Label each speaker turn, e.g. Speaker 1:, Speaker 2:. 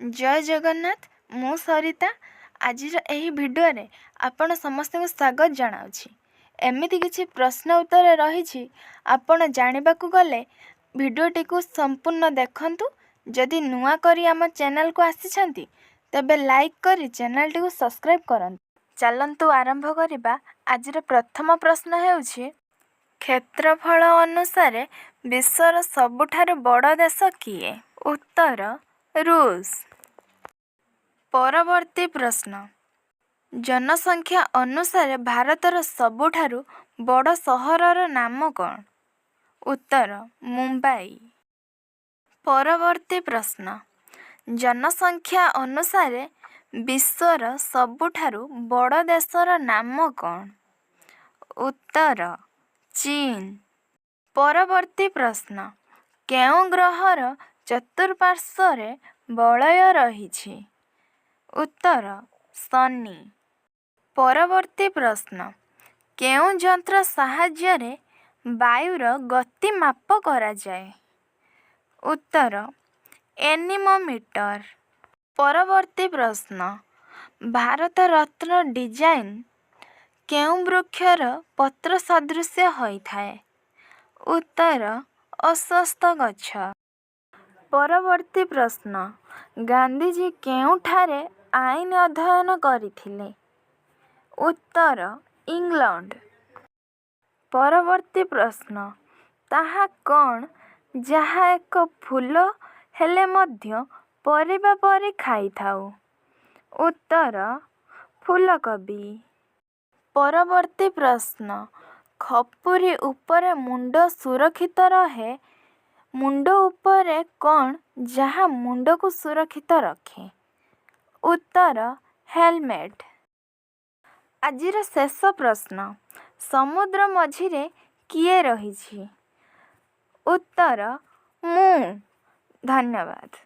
Speaker 1: जय जगन्नाथ मु सरिता आज यही भिडियो आपण समस्त को स्वागत जनाऊँगी। एमती किसी प्रश्न उत्तर रही आपण जानवा गले भिडियोटी को संपूर्ण देखंतु। जदि नुआ करी आम चैनल को आसी तेबे लाइक करी चैनल टी को सब्सक्राइब करंतु। चलंतु आरंभ करिबा। आज प्रथम प्रश्न हेउछि क्षेत्रफल अनुसार विश्वर सबुठारु बड़ देश किए? उत्तर रूस। परवर्ती प्रश्न जनसंख्या अनुसार भारतर सबुठारु बड़ सहरर नाम कौन? उत्तर मुंबई। परवर्ती प्रश्न जनसंख्या अनुसार विश्वर सबुठारु बड़ देशर नाम कौन? उत्तर चीन। परवर्ती प्रश्न केउ ग्रहर चतुर्पार्श्वरे वलय रहिछि? उत्तर शनि। परवर्ती प्रश्न केउ यंत्र साहाय्य वायुर गति माप करा जाए? उत्तर एनीमोमीटर। परवर्ती प्रश्न भारत रत्न डिजाइन केउ वृक्षर पत्र सदृश होइथाए? उत्तर अश्वत्थ गछ। परवर्ती प्रश्न गांधीजी केउठारे आईन अध्ययन करिथिले? उत्तर इंग्लैंड। परवर्ती प्रश्न ताहा कौन जहा एक फूल हेले मध्य परिबा परि खाई थाउ? उत्तर फूलकोबी। परवर्ती प्रश्न खपुरी उपरे मुंड सुरक्षित रहे मुंड उपरे कौन जहा मुंड को सुरक्षित रखे? उत्तर हेलमेट। आजिर शेष प्रश्न समुद्र मझिरे किए रहिछि? उत्तर मु। धन्यवाद।